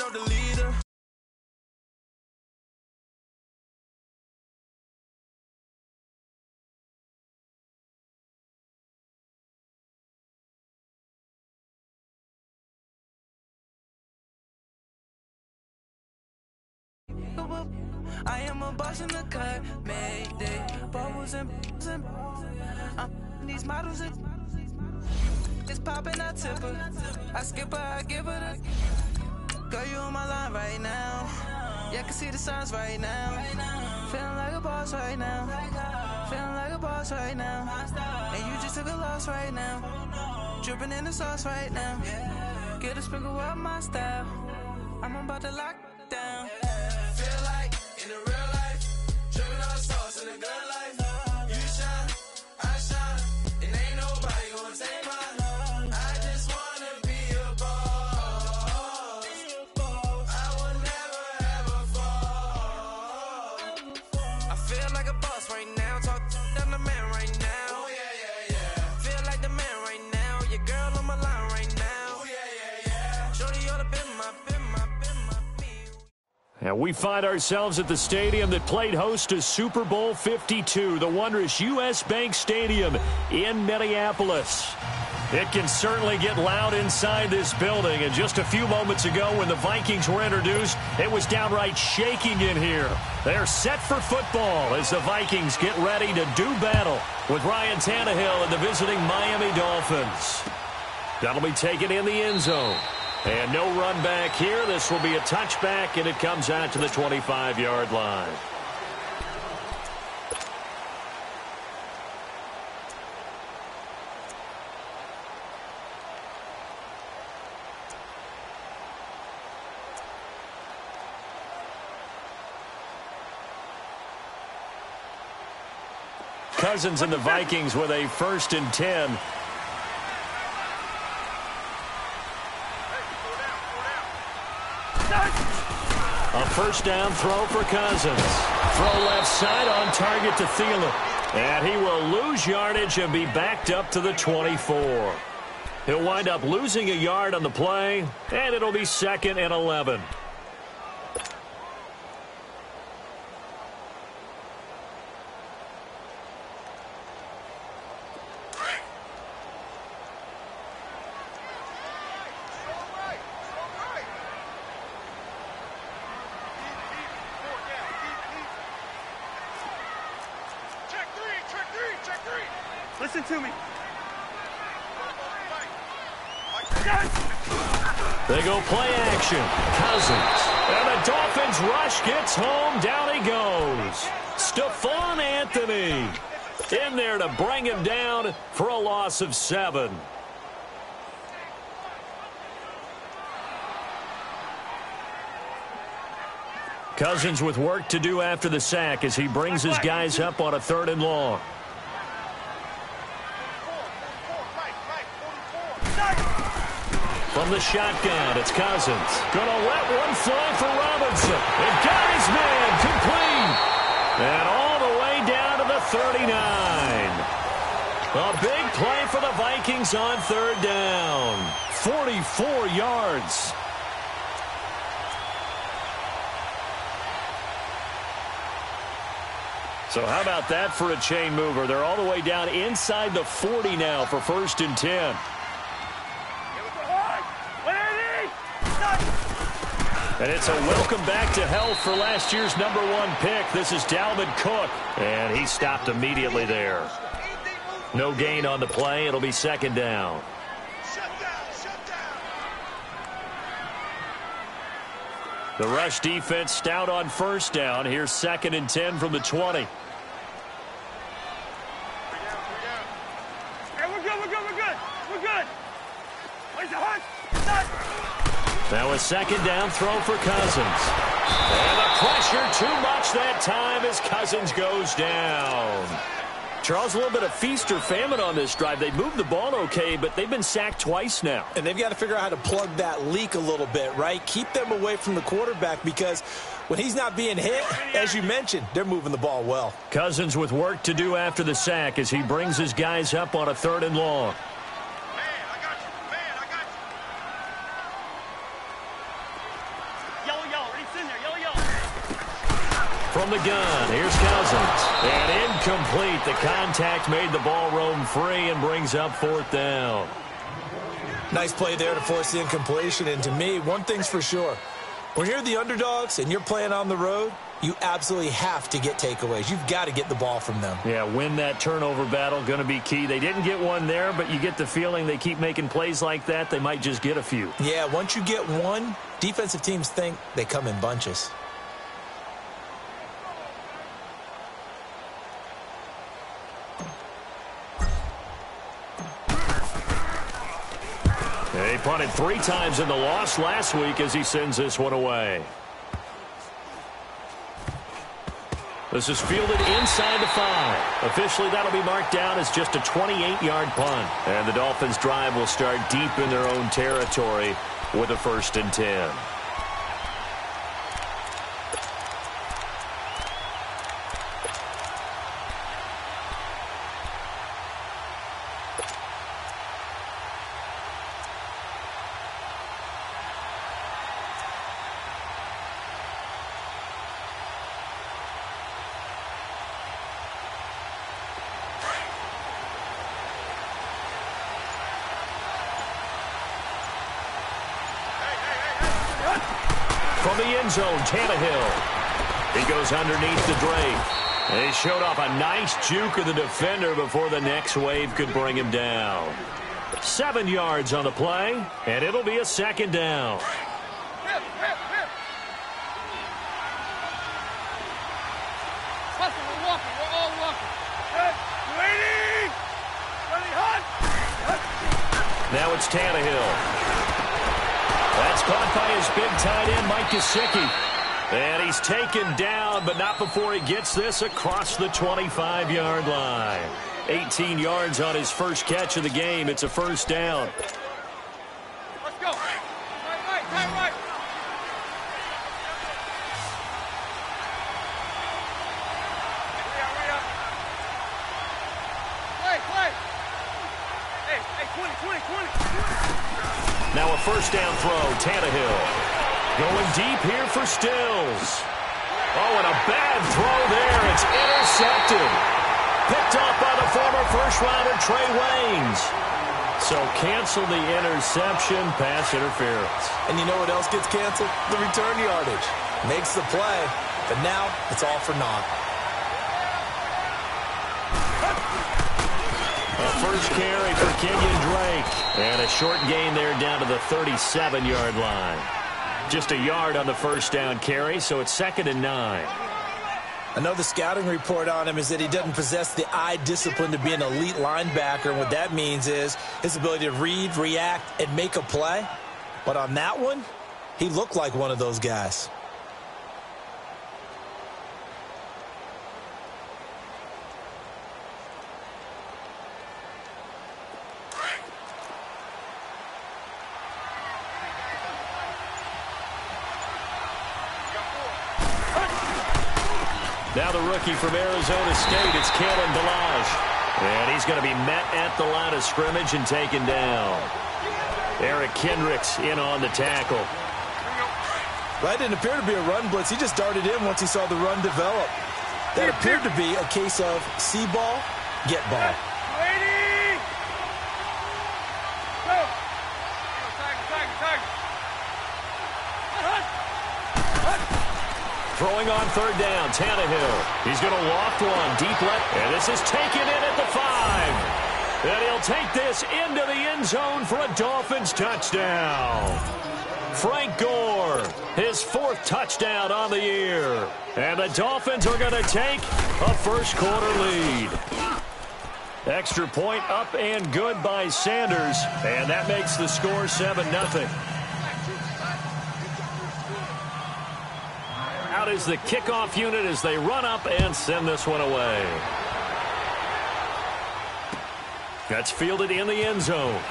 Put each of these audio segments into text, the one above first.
of the leader. I am a boss in the cut, Mayday. Bubbles and these models it's popping, I tip her. I skip her, I give her the. Girl, you on my line right now. Yeah, I can see the signs right now. Feeling like a boss right now. Feeling like a boss right now. And you just took a loss right now. Dripping in the sauce right now. Get a sprinkle up my style. I'm about to lock down. Feel like in the real life, dripping on the sauce in the good life. You shine, I shine, and ain't nobody gonna take mine. I just wanna be a boss. I will never ever fall. I feel like a boss right now. Talk to the man right now. Oh yeah, yeah, yeah. Feel like the man right now. Your girl on my line right now. Oh yeah, yeah, yeah. Shorty oughta been my. And we find ourselves at the stadium that played host to Super Bowl 52, the wondrous U.S. Bank Stadium in Minneapolis. It can certainly get loud inside this building, and just a few moments ago when the Vikings were introduced, it was downright shaking in here. They're set for football as the Vikings get ready to do battle with Ryan Tannehill and the visiting Miami Dolphins. That'll be taken in the end zone. And no run back here. This will be a touchback, and it comes out to the 25-yard line. Cousins and the Vikings with a 1st and 10. A first down throw for Cousins. Throw left side on target to Thielen. And he will lose yardage and be backed up to the 24. He'll wind up losing a yard on the play, and it'll be 2nd and 11. Listen to me. They go play action. Cousins. And the Dolphins rush gets home. Down he goes. Stephon Anthony in there to bring him down for a loss of 7. Cousins with work to do after the sack as he brings his guys up on a 3rd and long. From the shotgun, it's Cousins. Gonna let one fly for Robinson. And got his man complete. And all the way down to the 39. A big play for the Vikings on 3rd down. 44 yards. So how about that for a chain mover? They're all the way down inside the 40 now for 1st and 10. And it's a welcome back to health for last year's #1 pick. This is Dalvin Cook. And he stopped immediately there. No gain on the play. It'll be 2nd down. The rush defense stout on 1st down. Here's 2nd and 10 from the 20. Now a 2nd down throw for Cousins. And the pressure too much that time as Cousins goes down. Charles, a little bit of feast or famine on this drive. They moved the ball okay, but they've been sacked twice now. And they've got to figure out how to plug that leak a little bit, right? Keep them away from the quarterback because when he's not being hit, as you mentioned, they're moving the ball well. Cousins with work to do after the sack as he brings his guys up on a 3rd and long. from the gun. Here's Cousins. And incomplete. The contact made the ball roam free and brings up 4th down. Nice play there to force the incompletion. And to me, one thing's for sure. When you're the underdogs and you're playing on the road, you absolutely have to get takeaways. You've got to get the ball from them. Yeah, win that turnover battle, going to be key. They didn't get one there, but you get the feeling they keep making plays like that, they might just get a few. Yeah, once you get one, defensive teams think they come in bunches. He punted 3 times in the loss last week as he sends this one away. This is fielded inside the 5. Officially, that'll be marked down as just a 28-yard punt. And the Dolphins' drive will start deep in their own territory with a 1st and 10. From the end zone, Tannehill. He goes underneath the Drake. And he showed off a nice juke of the defender before the next wave could bring him down. 7 yards on the play, and it'll be a 2nd down. Now it's Tannehill. That's caught by his big tight end, Mike Gesicki. And he's taken down, but not before he gets this across the 25-yard line. 18 yards on his first catch of the game. It's a 1st down. Let's go. Right. Play. Hey, 20. Now a 1st down throw, Tannehill. Going deep here for Stills. Oh, and a bad throw there. It's intercepted. Picked off by the former first-rounder Trey Waynes. So cancel the interception, pass interference. And you know what else gets canceled? The return yardage. Makes the play, but now it's all for naught. A first carry for Kenyon Drake. And a short gain there down to the 37-yard line. Just a yard on the 1st down carry, so it's 2nd and 9. I know the scouting report on him is that he doesn't possess the eye discipline to be an elite linebacker. And what that means is his ability to read, react, and make a play. But on that one, he looked like one of those guys. Now the rookie from Arizona State, it's Kalen Ballage. And he's going to be met at the line of scrimmage and taken down. Eric Kendricks in on the tackle. That didn't appear to be a run blitz. He just darted in once he saw the run develop. That appeared to be a case of see ball, get ball. Throwing on 3rd down, Tannehill. He's going to loft one deep left, and this is taken in at the 5. And he'll take this into the end zone for a Dolphins touchdown. Frank Gore, his 4th touchdown on the year. And the Dolphins are going to take a first-quarter lead. Extra point up and good by Sanders, and that makes the score 7-0. Out is the kickoff unit as they run up and send this one away. That's fielded in the end zone.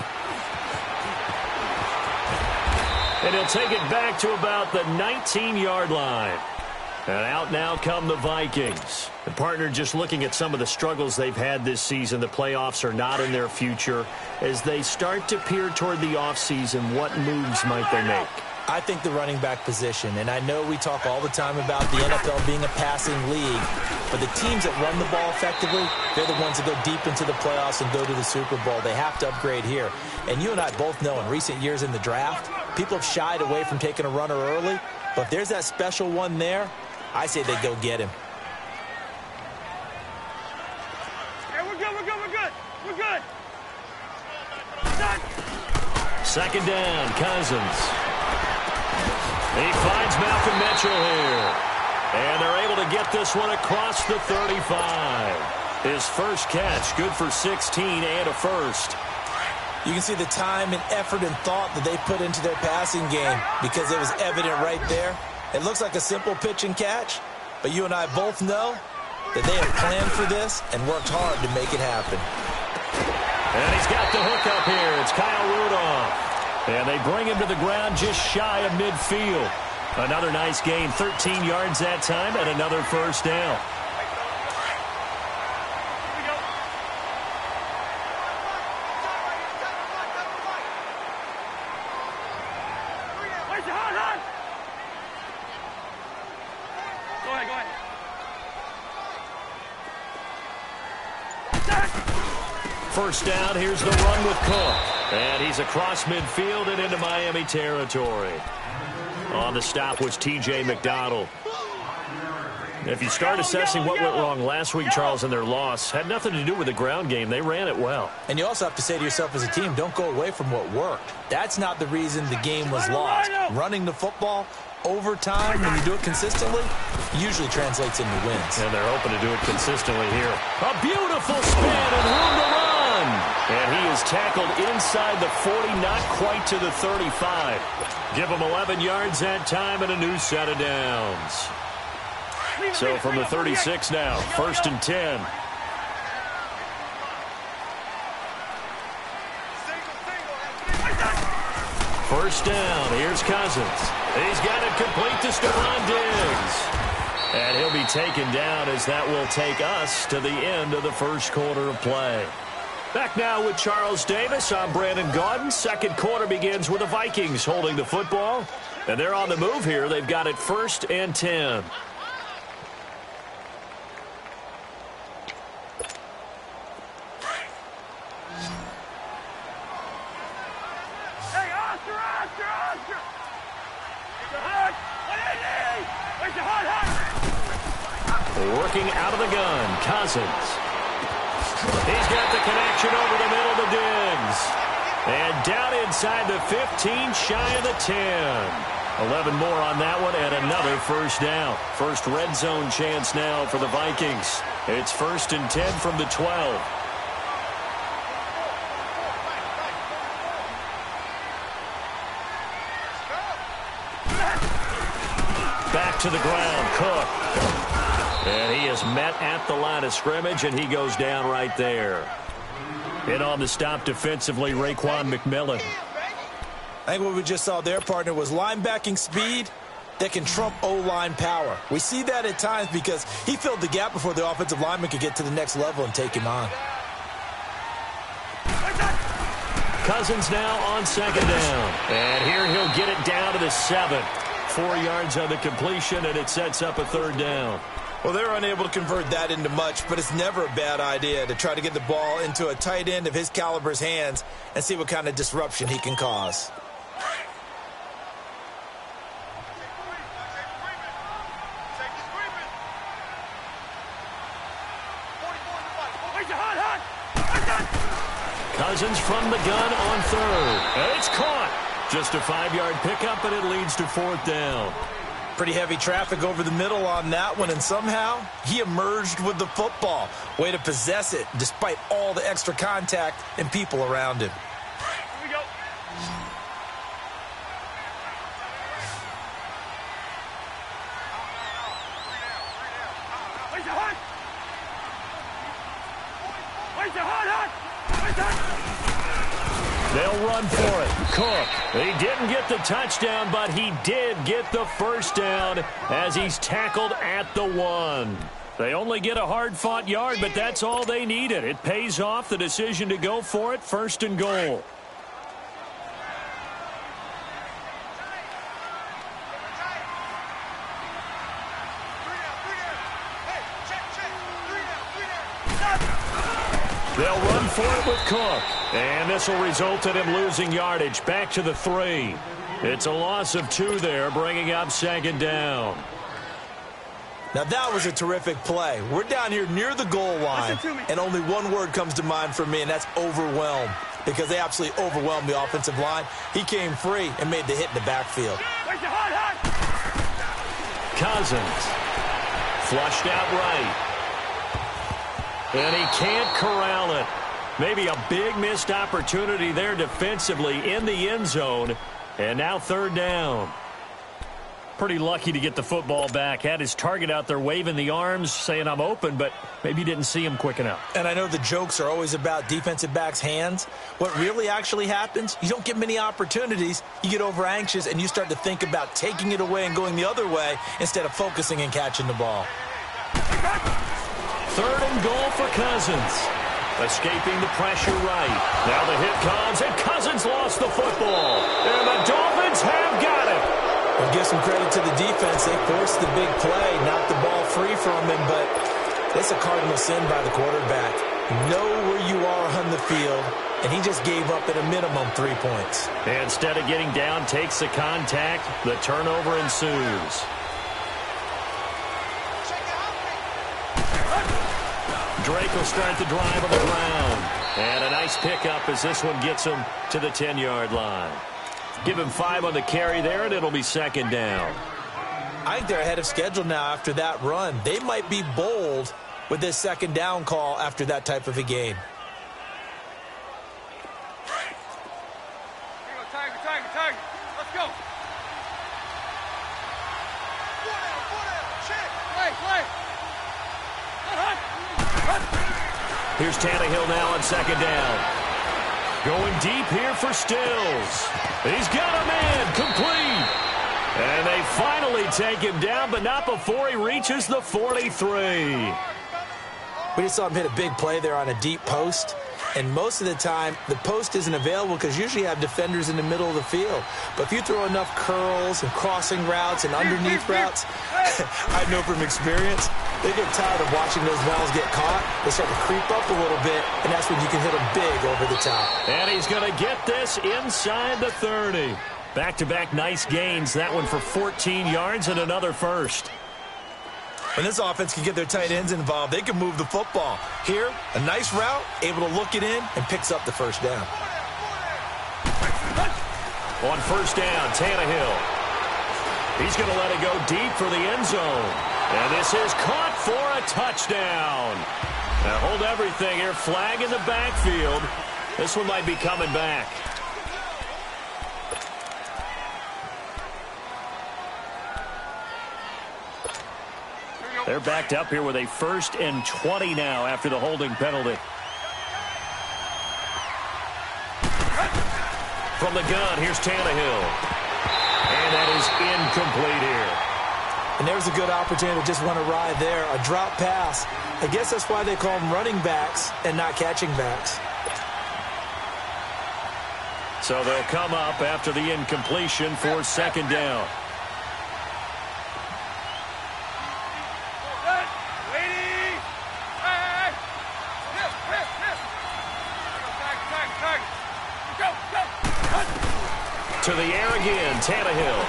And he'll take it back to about the 19-yard line. And out now come the Vikings. The partner just looking at some of the struggles they've had this season. The playoffs are not in their future. As they start to peer toward the offseason, what moves might they make? I think the running back position, and I know we talk all the time about the NFL being a passing league, but the teams that run the ball effectively, they're the ones that go deep into the playoffs and go to the Super Bowl. They have to upgrade here. And you and I both know in recent years in the draft, people have shied away from taking a runner early, but if there's that special one there, I say they go get him. Hey, we're good, we're good, we're good. We're good. Second down, Cousins. He finds Malcolm Mitchell here. And they're able to get this one across the 35. His first catch, good for 16 and a first. You can see the time and effort and thought that they put into their passing game because it was evident right there. It looks like a simple pitch and catch, but you and I both know that they have planned for this and worked hard to make it happen. And he's got the hook up here. It's Kyle Rudolph. And they bring him to the ground just shy of midfield. Another nice gain, 13 yards that time, and another first down. Go ahead, go ahead. First down, here's the run with Cook. And he's across midfield and into Miami territory. On the stop was T.J. McDonald. If you start assessing what went wrong last week, Charles, in their loss, had nothing to do with the ground game. They ran it well. And you also have to say to yourself as a team, don't go away from what worked. That's not the reason the game was lost. Running the football over time, when you do it consistently, usually translates into wins. And they're hoping to do it consistently here. A beautiful spin and room to run. And he is tackled inside the 40, not quite to the 35. Give him 11 yards that time and a new set of downs. So from the 36 now, first and 10. First down, here's Cousins. He's got it complete to Stephon Diggs. And he'll be taken down as that will take us to the end of the first quarter of play. Back now with Charles Davis. I'm Brandon Gaudin. Second quarter begins with the Vikings holding the football. And they're on the move here. They've got it first and 10. Working out of the gun, Cousins. He's got the connection over the middle to Diggs. And down inside the 15, shy of the 10. 11 more on that one and another first down. First red zone chance now for the Vikings. It's first and 10 from the 12. Back to the ground, Cook. And he is met at the line of scrimmage, and he goes down right there. And on the stop defensively, Raekwon McMillan. I think what we just saw there, partner, was linebacking speed that can trump O-line power. We see that at times because he filled the gap before the offensive lineman could get to the next level and take him on. Cousins now on second down. And here he'll get it down to the 7. 4 yards on the completion, and it sets up a third down. Well, they're unable to convert that into much, but it's never a bad idea to try to get the ball into a tight end of his caliber's hands and see what kind of disruption he can cause. Cousins from the gun on third. And it's caught. Just a 5-yard pickup, and it leads to fourth down. Pretty heavy traffic over the middle on that one, and somehow he emerged with the football. Way to possess it despite all the extra contact and people around him. Here we go. Where's your heart? Where's your heart? Where's your heart? They'll run for it. Cook. He didn't get the touchdown, but he did get the first down as he's tackled at the 1. They only get a hard-fought yard, but that's all they needed. It pays off the decision to go for it, first and goal. They'll run for it with Cook. And this will result in him losing yardage. Back to the 3. It's a loss of 2 there, bringing up second down. Now that was a terrific play. We're down here near the goal line, and only one word comes to mind for me, and that's overwhelmed, because they absolutely overwhelmed the offensive line. He came free and made the hit in the backfield. Cousins flushed out right. And he can't corral it. Maybe a big missed opportunity there defensively in the end zone. And now third down. Pretty lucky to get the football back. Had his target out there waving the arms, saying I'm open, but maybe didn't see him quick enough. And I know the jokes are always about defensive backs' hands. What really actually happens, you don't get many opportunities. You get over anxious, and you start to think about taking it away and going the other way instead of focusing and catching the ball. Third and goal for Cousins. Escaping the pressure right. Now the hit comes, and Cousins lost the football. And the Dolphins have got it. I'll give some credit to the defense. They forced the big play, knocked the ball free from him, but that's a cardinal sin by the quarterback. Know where you are on the field, and he just gave up at a minimum 3 points. And instead of getting down, takes the contact. The turnover ensues. Drake will start the drive on the ground. And a nice pickup as this one gets him to the 10-yard line. Give him 5 on the carry there, and it'll be second down. I think they're ahead of schedule now after that run. They might be bold with this second down call after that type of a game. Tiger. Let's go. Play. Here's Tannehill now on second down. Going deep here for Stills. He's got a man complete. And they finally take him down, but not before he reaches the 43. We just saw him hit a big play there on a deep post. And most of the time, the post isn't available because usually you have defenders in the middle of the field. But if you throw enough curls and crossing routes and underneath routes, I know from experience, they get tired of watching those balls get caught. They start to creep up a little bit, and that's when you can hit them big over the top. And he's going to get this inside the 30. Back-to-back nice gains. That one for 14 yards and another first. When this offense can get their tight ends involved, they can move the football. Here, a nice route, able to look it in, and picks up the first down. On first down, Tannehill. He's going to let it go deep for the end zone. And this is caught for a touchdown. Now hold everything here. Flag in the backfield. This one might be coming back. They're backed up here with a 1st and 20 now after the holding penalty. From the gun, here's Tannehill. And that is incomplete here. And there's a good opportunity to just want to ride there. A drop pass. I guess that's why they call them running backs and not catching backs. So they'll come up after the incompletion for second down. To the air again, Tannehill.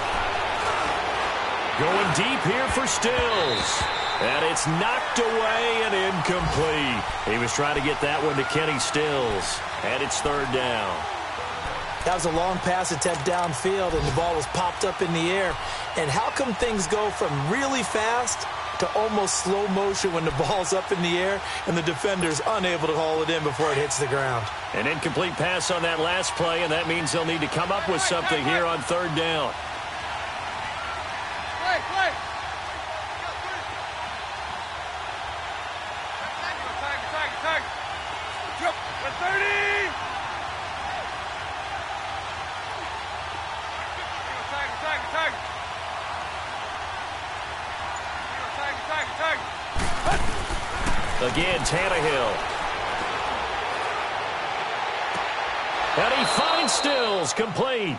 Going deep here for Stills. And it's knocked away and incomplete. He was trying to get that one to Kenny Stills. And it's third down. That was a long pass attempt downfield, and the ball was popped up in the air. And how come things go from really fast to almost slow motion when the ball's up in the air and the defender's unable to haul it in before it hits the ground? An incomplete pass on that last play, and that means they'll need to come up with something here on third down. Play. Tiger. Jump. The 30. Tiger. Again, Tannehill. And he finds Stills, complete.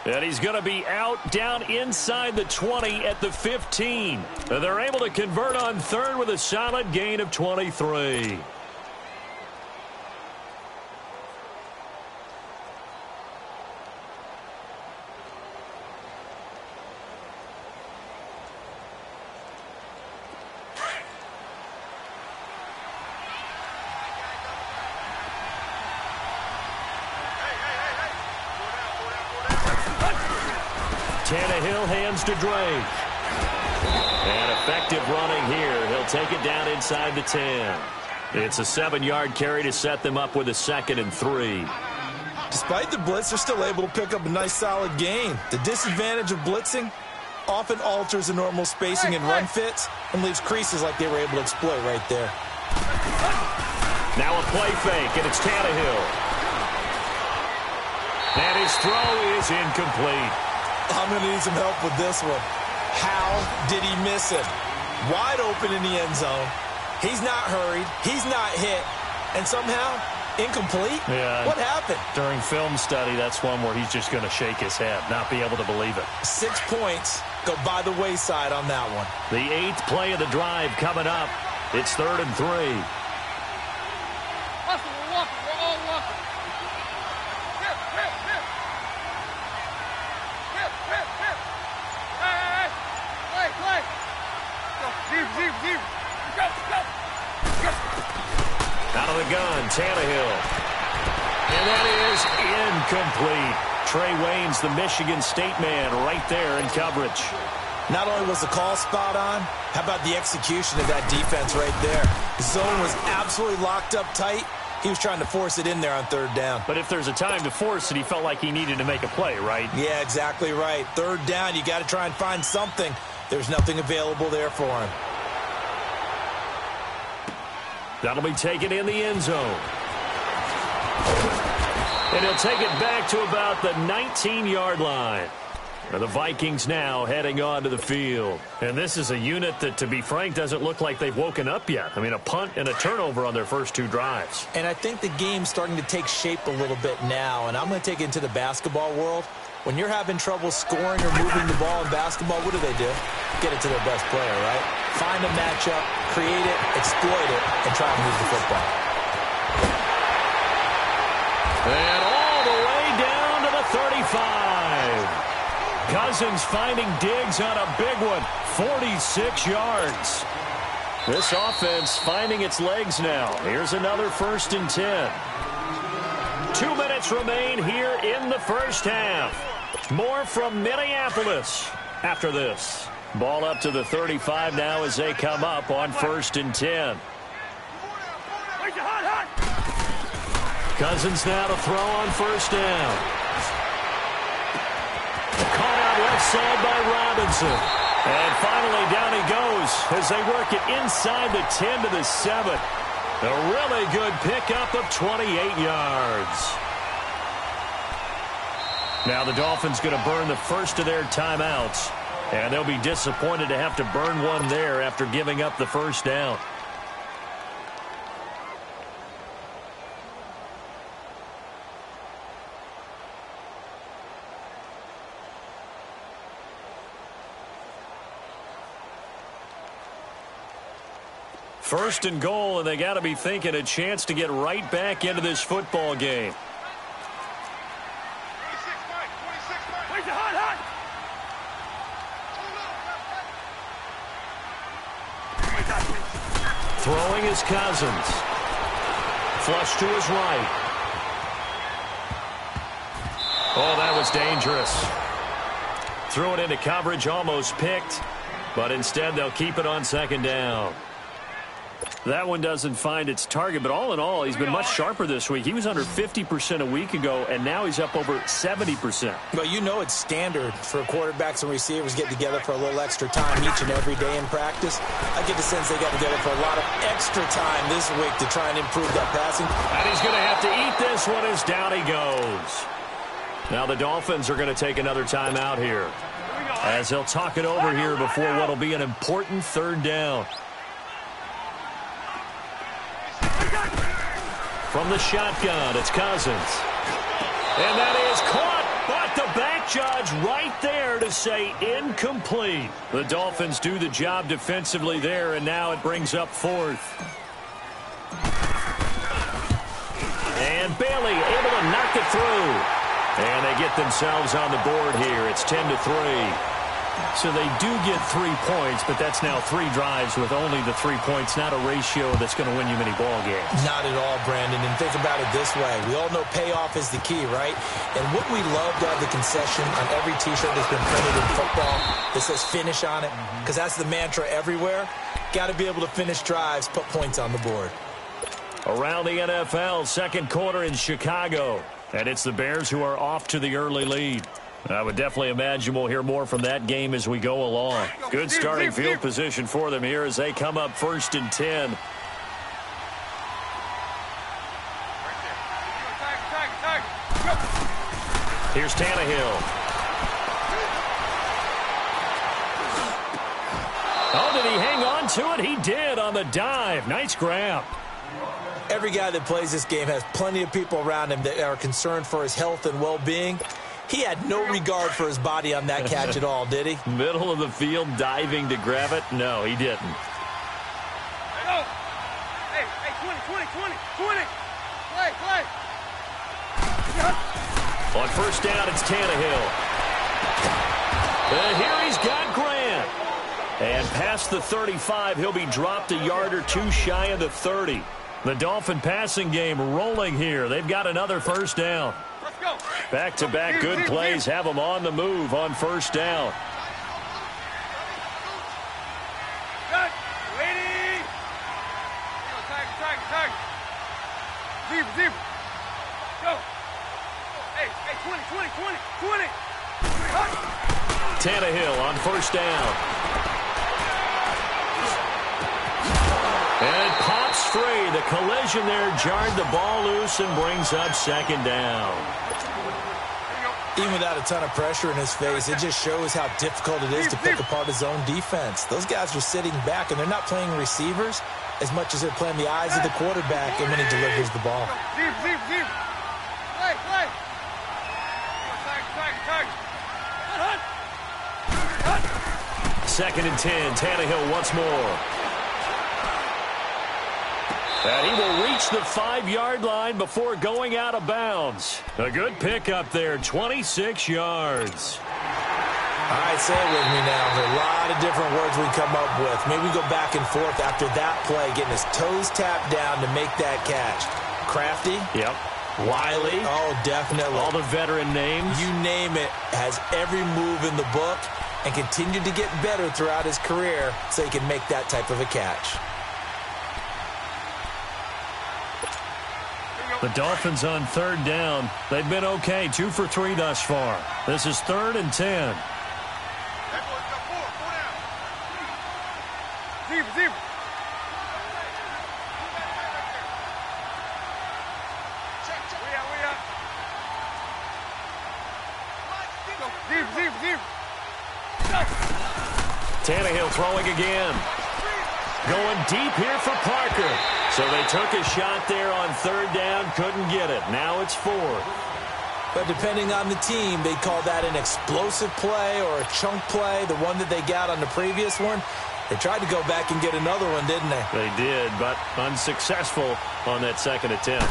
And he's going to be out down inside the 20 at the 15. And they're able to convert on third with a solid gain of 23. Tannehill hands to Drake. And effective running here. He'll take it down inside the 10. It's a 7-yard carry to set them up with a 2nd and 3. Despite the blitz, they're still able to pick up a nice, solid gain. The disadvantage of blitzing often alters the normal spacing and run fits and leaves creases like they were able to exploit right there. Now a play fake, and it's Tannehill. And his throw is incomplete. I'm going to need some help with this one. How did he miss him? Wide open in the end zone. He's not hurried. He's not hit. And somehow, incomplete? Yeah. What happened? During film study, that's one where he's just going to shake his head, not be able to believe it. 6 points go by the wayside on that one. The 8th play of the drive coming up. It's 3rd and 3. We're all walking. Play. Go. Out of the gun, Tannehill. And that is incomplete. Trey Wayne's the Michigan State man right there in coverage. Not only was the call spot on, how about the execution of that defense right there? The zone was absolutely locked up tight. He was trying to force it in there on 3rd down. But if there's a time to force it, he felt like he needed to make a play, right? Yeah, exactly right. 3rd down, you got to try and find something. There's nothing available there for him. That'll be taken in the end zone. And he'll take it back to about the 19-yard line. The Vikings now heading onto the field. And this is a unit that, to be frank, doesn't look like they've woken up yet. I mean, a punt and a turnover on their first 2 drives. And I think the game's starting to take shape a little bit now. And I'm going to take it into the basketball world. When you're having trouble scoring or moving the ball in basketball, what do? Get it to their best player, right? Find a matchup, create it, exploit it, and try to move the football. And all the way down to the 35. Cousins finding Diggs on a big one. 46 yards. This offense finding its legs now. Here's another 1st and 10. 2 minutes remain here in the first half. More from Minneapolis after this. Ball up to the 35 now as they come up on 1st and 10. Cousins now to throw on 1st down. Caught out left side by Robinson. And finally down he goes as they work it inside the 10 to the 7. A really good pickup of 28 yards. Now the Dolphins going to burn the first of their timeouts. And they'll be disappointed to have to burn one there after giving up the 1st down. First and goal, and they got to be thinking a chance to get right back into this football game. Throwing is Cousins. Flush to his right. Oh, that was dangerous. Threw it into coverage, almost picked, but instead they'll keep it on 2nd down. That one doesn't find its target, but all in all, he's been much sharper this week. He was under 50% a week ago, and now he's up over 70%. Well, you know it's standard for quarterbacks and receivers getting together for a little extra time each and every day in practice. I get the sense they got together for a lot of extra time this week to try and improve that passing. And he's going to have to eat this one as down he goes. Now the Dolphins are going to take another timeout here as they'll talk it over here before what will be an important 3rd down. From the shotgun, it's Cousins. And that is caught, but the back judge right there to say incomplete. The Dolphins do the job defensively there, and now it brings up 4th. And Bailey able to knock it through. And they get themselves on the board here. It's 10-3. So they do get 3 points, but that's now 3 drives with only the 3 points, not a ratio that's going to win you many ball games. Not at all, Brandon. And think about it this way. We all know payoff is the key, right? And wouldn't we love to have the concession on every T-shirt that's been printed in football that says finish on it? Because that's the mantra everywhere. Got to be able to finish drives, put points on the board. Around the NFL, second quarter in Chicago. And it's the Bears who are off to the early lead. I would definitely imagine we'll hear more from that game as we go along. Good starting field position for them here as they come up 1st and 10. Here's Tannehill. Oh, did he hang on to it? He did on the dive. Nice grab. Every guy that plays this game has plenty of people around him that are concerned for his health and well-being. He had no regard for his body on that catch at all, did he? Middle of the field, diving to grab it? No, he didn't. Hey, 20. Play. On first down, it's Tannehill. And here he's got Grant. And past the 35, he'll be dropped a yard or two shy of the 30. The Dolphin passing game rolling here. They've got another first down. Let's go. Back-to-back good plays have them on the move on first down. Good. Lady. Tag. Deep. Go. Hey, 20. Tannehill on first down. And it pops free. The collision there jarred the ball loose and brings up second down. Even without a ton of pressure in his face, it just shows how difficult it is to pick apart his own defense. Those guys are sitting back, and they're not playing receivers as much as they're playing the eyes of the quarterback and when he delivers the ball. Deep. Play. Tag. Second and 10. Tannehill once more. And he will reach the 5-yard line before going out of bounds. A good pickup there, 26 yards. All right, say it with me now. There are a lot of different words we come up with. Maybe we go back and forth after that play, getting his toes tapped down to make that catch. Crafty? Yep. Wiley? Oh, definitely. All the veteran names? You name it. Has every move in the book and continued to get better throughout his career so he can make that type of a catch. The Dolphins on third down. They've been okay, 2 for 3 thus far. This is 3rd and 10. Deep. Deep. Tannehill throwing again. Going deep here for Parker. So they took a shot there on third down, couldn't get it. Now it's 4th. But depending on the team, they call that an explosive play or a chunk play, the one that they got on the previous one. They tried to go back and get another one, didn't they? They did, but unsuccessful on that second attempt.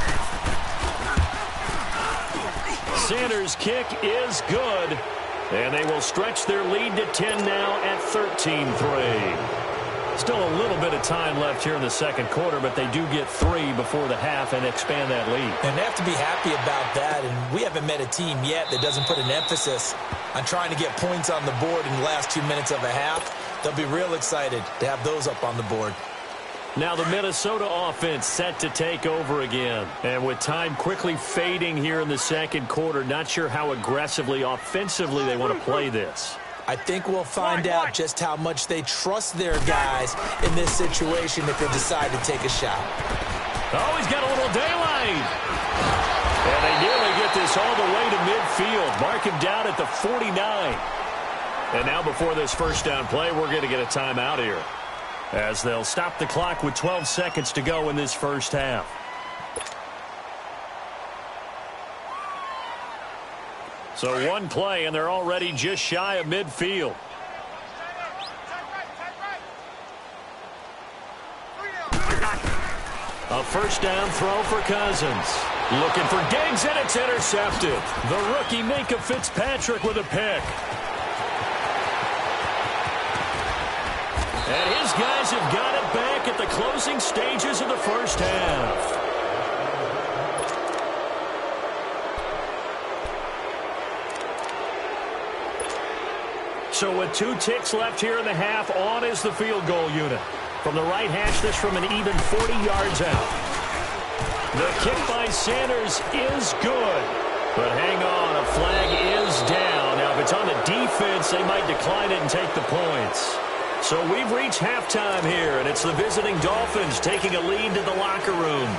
Sanders' kick is good, and they will stretch their lead to 10 now at 13-3. Still a little bit of time left here in the second quarter, but they do get 3 before the half and expand that lead. And they have to be happy about that, and we haven't met a team yet that doesn't put an emphasis on trying to get points on the board in the last 2 minutes of a half. They'll be real excited to have those up on the board. Now the Minnesota offense set to take over again. And with time quickly fading here in the second quarter, not sure how aggressively, offensively they want to play this. I think we'll find out just how much they trust their guys in this situation if they decide to take a shot. Oh, he's got a little daylight. And they nearly get this all the way to midfield. Mark him down at the 49. And now before this first down play, we're going to get a timeout here, as they'll stop the clock with 12 seconds to go in this first half. So one play, and they're already just shy of midfield. A first down throw for Cousins. Looking for Diggs, and it's intercepted. The rookie Minka Fitzpatrick with a pick. And his guys have got it back at the closing stages of the first half. So with 2 ticks left here in the half, on is the field goal unit. From the right hash, this from an even 40 yards out. The kick by Sanders is good. But hang on, a flag is down. Now, if it's on the defense, they might decline it and take the points. So we've reached halftime here, and it's the visiting Dolphins taking a lead to the locker room.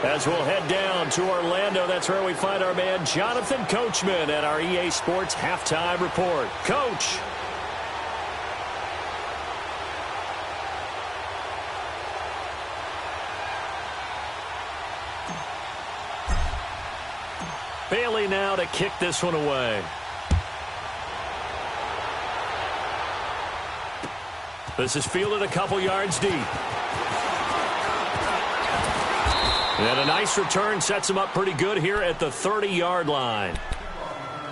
As we'll head down to Orlando, that's where we find our man Jonathan Coachman at our EA Sports Halftime Report. Coach. Bailey now to kick this one away. This is fielded a couple yards deep. And a nice return sets him up pretty good here at the 30-yard line.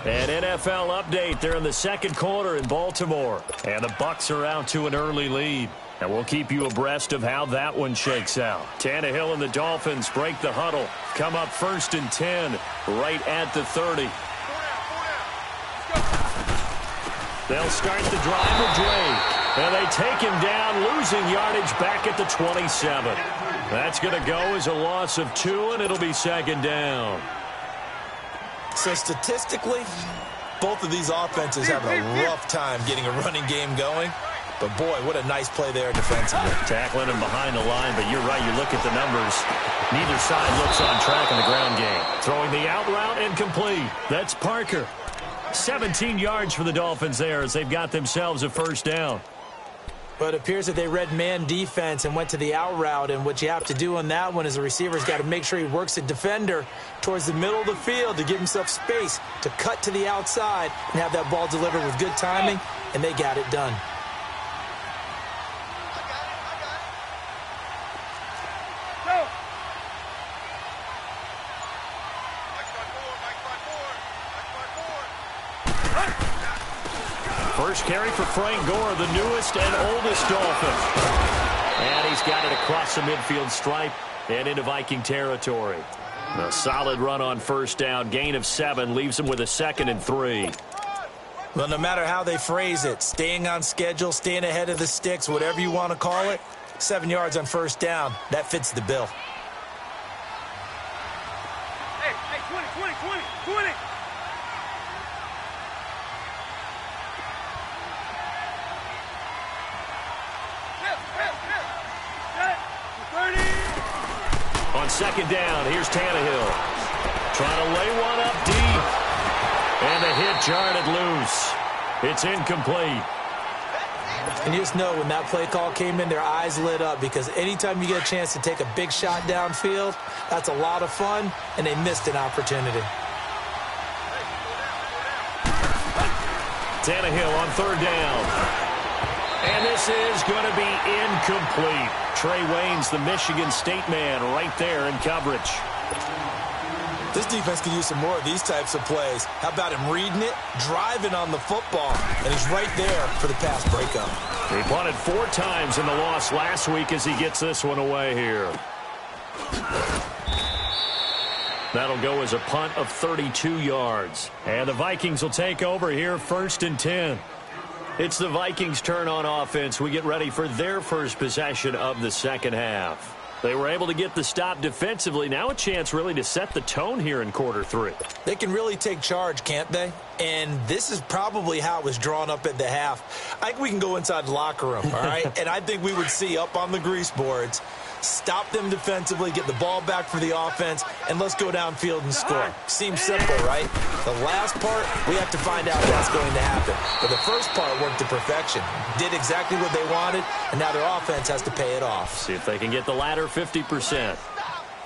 An NFL update there in the second quarter in Baltimore. And the Bucs are out to an early lead. And we'll keep you abreast of how that one shakes out. Tannehill and the Dolphins break the huddle. Come up 1st and 10 right at the 30. They'll start the drive with Drake. And they take him down, losing yardage back at the 27. That's going to go as a loss of 2, and it'll be 2nd down. So statistically, both of these offenses have a rough time getting a running game going. But, boy, what a nice play there defensively. Tackling him behind the line, but you're right. You look at the numbers. Neither side looks on track in the ground game. Throwing the out route and complete. That's Parker. 17 yards for the Dolphins there as they've got themselves a 1st down. But it appears that they read man defense and went to the out route. And what you have to do on that one is the receiver's got to make sure he works the defender towards the middle of the field to give himself space to cut to the outside and have that ball delivered with good timing, and they got it done. First carry for Frank Gore, the newest and oldest Dolphin. And he's got it across the midfield stripe and into Viking territory. A solid run on 1st down. Gain of 7 leaves him with a 2nd and 3. Well, no matter how they phrase it, staying on schedule, staying ahead of the sticks, whatever you want to call it, 7 yards on 1st down, that fits the bill. Hey, 20. On 2nd down, here's Tannehill. Trying to lay one up deep. And the hit jarred loose. It's incomplete. And you just know when that play call came in, their eyes lit up because anytime you get a chance to take a big shot downfield, that's a lot of fun, and they missed an opportunity. Tannehill on 3rd down. And this is going to be incomplete. Trey Waynes, the Michigan State man, right there in coverage. This defense could use some more of these types of plays. How about him reading it, driving on the football, and he's right there for the pass breakup. He punted 4 times in the loss last week as he gets this one away here. That'll go as a punt of 32 yards. And the Vikings will take over here 1st and 10. It's the Vikings' turn on offense. We get ready for their first possession of the second half. They were able to get the stop defensively. Now a chance really to set the tone here in quarter 3. They can really take charge, can't they? And this is probably how it was drawn up at the half. I think we can go inside the locker room, all right? And I think we would see up on the grease boards, stop them defensively, get the ball back for the offense, and let's go downfield and score. Seems simple, right? The last part, we have to find out that's going to happen. But the first part worked to perfection. Did exactly what they wanted, and now their offense has to pay it off. See if they can get the latter 50%.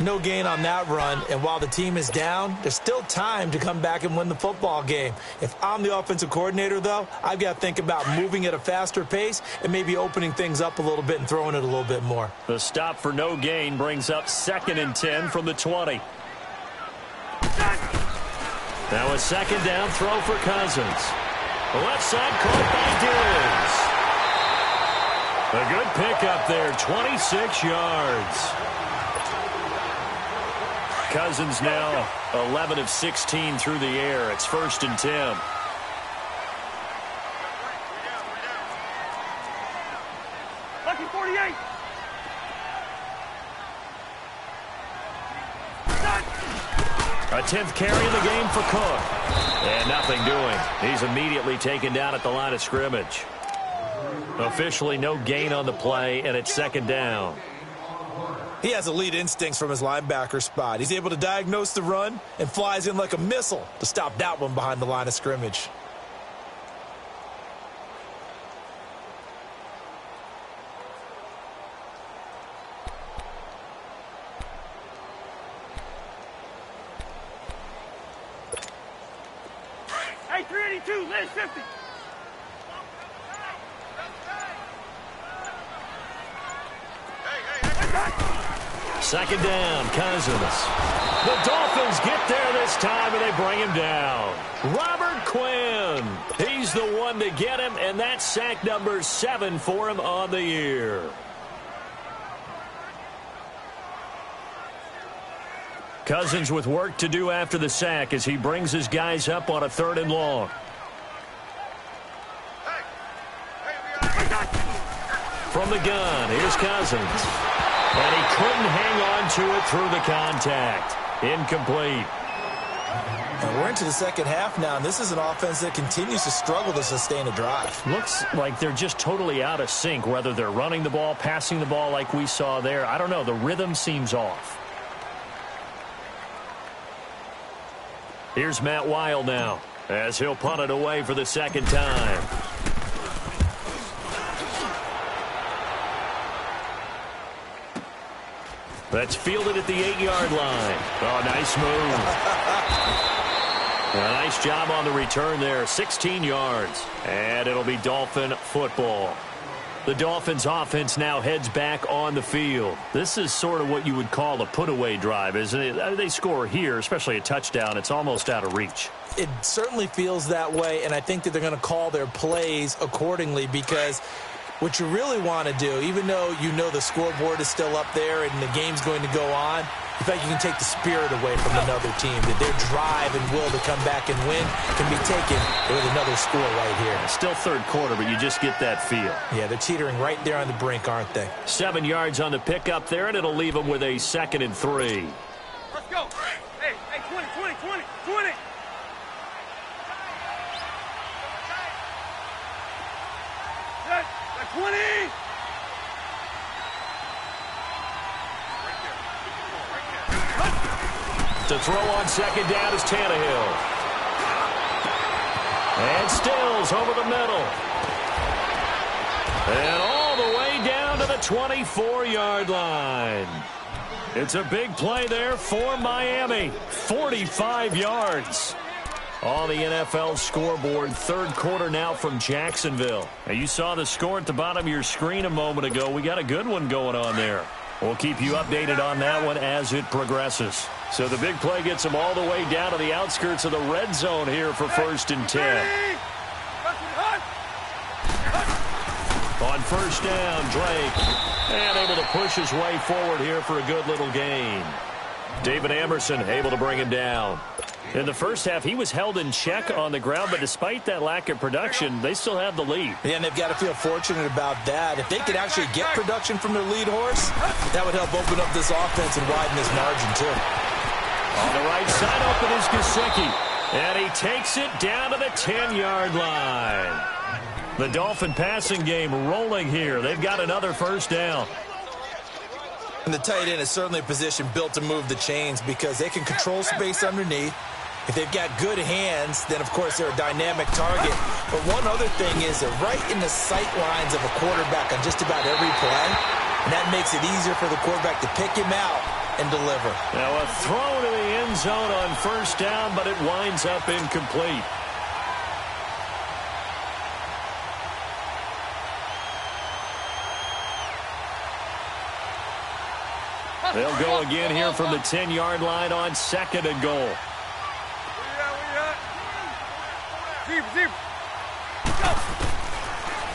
No gain on that run, and while the team is down, there's still time to come back and win the football game. If I'm the offensive coordinator, though, I've got to think about moving at a faster pace and maybe opening things up a little bit and throwing it a little bit more. The stop for no gain brings up 2nd and 10 from the 20. Now a 2nd down throw for Cousins. The left side caught by A good pickup there, 26 yards. Cousins now 11 of 16 through the air. It's 1st and 10. Lucky 48. A 10th carry in the game for Cook. And nothing doing. He's immediately taken down at the line of scrimmage. Officially no gain on the play, and it's 2nd down. He has elite instincts from his linebacker spot. He's able to diagnose the run and flies in like a missile to stop that one behind the line of scrimmage. Hey, 382, Liz 50. Second down, Cousins. The Dolphins get there this time, and they bring him down. Robert Quinn. He's the one to get him, and that's sack number 7 for him on the year. Cousins with work to do after the sack as he brings his guys up on a 3rd and long. From the gun, here's Cousins. And he couldn't hang on to it through the contact. Incomplete. And we're into the second half now, and this is an offense that continues to struggle to sustain a drive. Looks like they're just totally out of sync, whether they're running the ball, passing the ball like we saw there. I don't know. The rhythm seems off. Here's Matt Weil now as he'll punt it away for the 2nd time. That's fielded at the 8-yard line. Oh, nice move. A nice job on the return there. 16 yards. And it'll be Dolphin football. The Dolphins offense now heads back on the field. This is sort of what you would call a put-away drive, isn't it? They score here, especially a touchdown. It's almost out of reach. It certainly feels that way, and I think that they're going to call their plays accordingly because what you really want to do, even though you know the scoreboard is still up there and the game's going to go on, in fact, you can take the spirit away from another team, that their drive and will to come back and win can be taken with another score right here. Still 3rd quarter, but you just get that feel. Yeah, they're teetering right there on the brink, aren't they? 7 yards on the pickup there, and it'll leave them with a 2nd and 3. Let's go. Hey, 20, 20, 20, 20. Set, 20. To throw on 2nd down is Tannehill. And Stills over the middle. And all the way down to the 24-yard line. It's a big play there for Miami. 45 yards. On the NFL scoreboard, 3rd quarter now from Jacksonville. Now, you saw the score at the bottom of your screen a moment ago. We got a good one going on there. We'll keep you updated on that one as it progresses. So the big play gets them all the way down to the outskirts of the red zone here for 1st and 10. On 1st down, Drake. And able to push his way forward here for a good little gain. David Emerson able to bring him down. In the first half, he was held in check on the ground, but despite that lack of production, they still have the lead. Yeah, and they've got to feel fortunate about that. If they could actually get production from their lead horse, that would help open up this offense and widen this margin, too. On the right side, open is Gesicki. And he takes it down to the 10-yard line. The Dolphin passing game rolling here. They've got another 1st down. And the tight end is certainly a position built to move the chains because they can control space underneath. If they've got good hands, then, of course, they're a dynamic target. But one other thing is they're right in the sight lines of a quarterback on just about every play, and that makes it easier for the quarterback to pick him out and deliver. Now a throw to the end zone on 1st down, but it winds up incomplete. They'll go again here from the 10-yard line on 2nd and goal.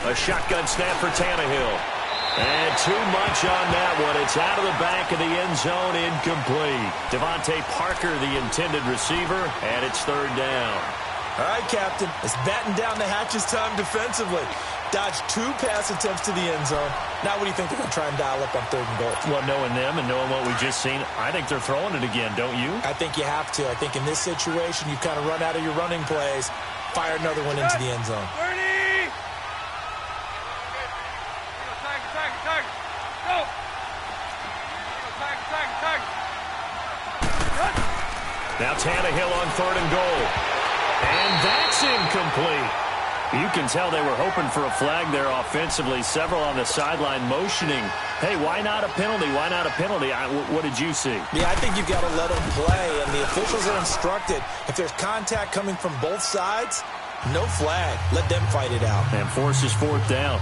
A shotgun snap for Tannehill. And too much on that one. It's out of the back of the end zone, incomplete. Devontae Parker, the intended receiver, and it's third down. All right, Captain, it's batten down the hatches time defensively. Dodged 2 pass attempts to the end zone. Now what do you think they're going to try and dial up on 3rd and goal? Well, knowing them and knowing what we just seen, I think they're throwing it again, don't you? I think you have to. I think in this situation, you kind of run out of your running plays, fire another one into the end zone. 30! Tag. Go! Tag. Now Tannehill on 3rd and goal. And that's incomplete. You can tell they were hoping for a flag there offensively. Several on the sideline motioning. Hey, why not a penalty? Why not a penalty? What did you see? Yeah, I think you've got to let them play, and the officials are instructed. If there's contact coming from both sides, no flag. Let them fight it out. And forces 4th down.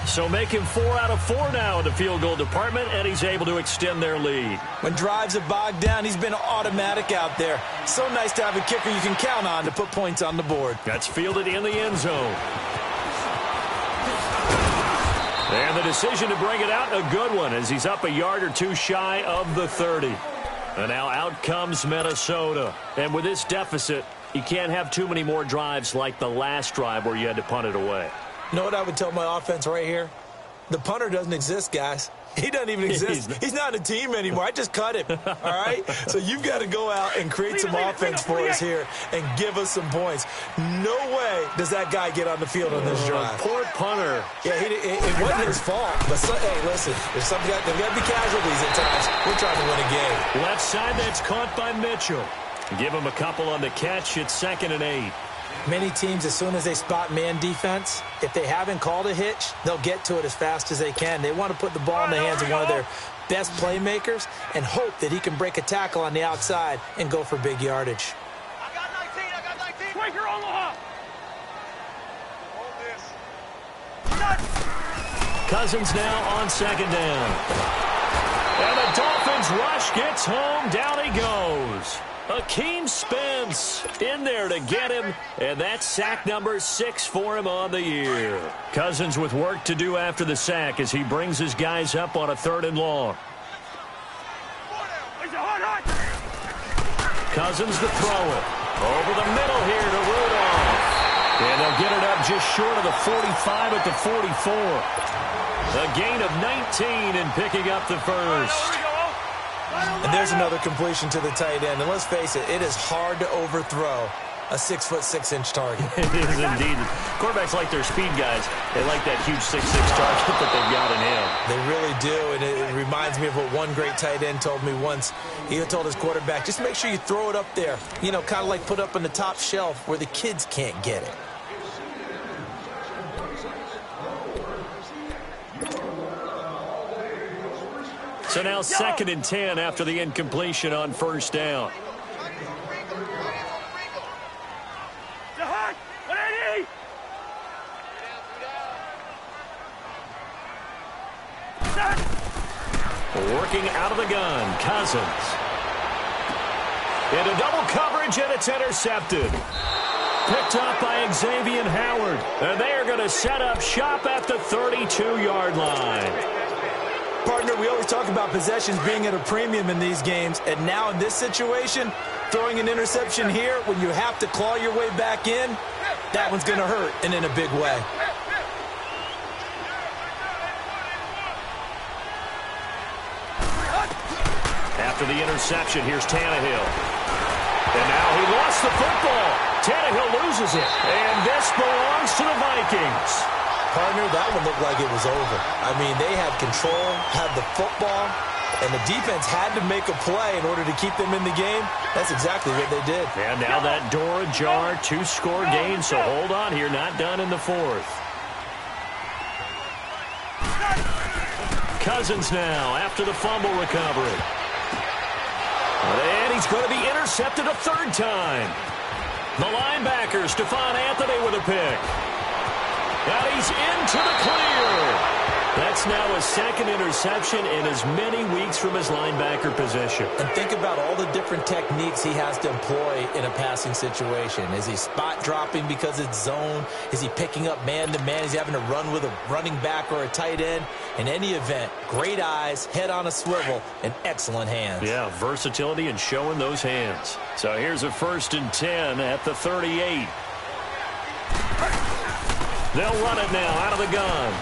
So make him 4 out of 4 now in the field goal department, and he's able to extend their lead. When drives are bogged down, he's been automatic out there. So nice to have a kicker you can count on to put points on the board. That's fielded in the end zone. And the decision to bring it out, a good one, as he's up a yard or 2 shy of the 30. And now out comes Minnesota. And with this deficit, you can't have too many more drives like the last drive where you had to punt it away. You know what I would tell my offense right here? The punter doesn't exist, guys. He doesn't even exist. He's not a team anymore. I just cut him, all right? So you've got to go out and create some offense for us here and give us some points. No way does that guy get on the field on this drive. Poor punter. Yeah, it wasn't his fault. But, hey, listen, there's got to be casualties at times. We're trying to win a game. Left side, that's caught by Mitchell. Give him a couple on the catch. It's 2nd and 8. Many teams, as soon as they spot man defense, if they haven't called a hitch, they'll get to it as fast as they can. They want to put the ball in the hands of one of their best playmakers and hope that he can break a tackle on the outside and go for big yardage. I got 19. Quaker Omaha. Hold this. Cousins now on 2nd down. And the Dolphins rush gets home. Down he goes. Akeem Spence in there to get him, and that's sack number 6 for him on the year. Cousins with work to do after the sack as he brings his guys up on a 3rd and long. Cousins to throw it. Over the middle here to Rudolph. And they'll get it up just short of the 45 at the 44. A gain of 19 and picking up the first. And there's another completion to the tight end. And let's face it, it is hard to overthrow a 6'6" target. It is indeed. Quarterbacks like their speed guys. They like that huge 6'6" target that they've got in him. They really do, and it reminds me of what one great tight end told me once. He told his quarterback, just make sure you throw it up there. You know, kind of like put up on the top shelf where the kids can't get it. So now 2nd and 10 after the incompletion on 1st down. Working out of the gun, Cousins. Into double coverage, and it's intercepted. Picked up by Xavier Howard. And they are going to set up shop at the 32-yard line. Partner, we always talk about possessions being at a premium in these games, and now in this situation, throwing an interception here when you have to claw your way back in, that one's going to hurt, and in a big way. After the interception, here's Tannehill. And now he lost the football. Tannehill loses it, and this belongs to the Vikings. Partner, that one looked like it was over. I mean, they had control, had the football, and the defense had to make a play in order to keep them in the game. That's exactly what they did. And now that door ajar, 2-score game, so hold on here, not done in the 4th. Cousins now after the fumble recovery. And he's going to be intercepted a 3rd time. The linebacker, Stephon Anthony with a pick. And he's into the clear. That's now a second interception in as many weeks from his linebacker position. And think about all the different techniques he has to employ in a passing situation. Is he spot dropping because it's zone? Is he picking up man-to-man? Is he having to run with a running back or a tight end? In any event, great eyes, head on a swivel, and excellent hands. Yeah, versatility and showing those hands. So here's a 1st and 10 at the 38. They'll run it now out of the gun.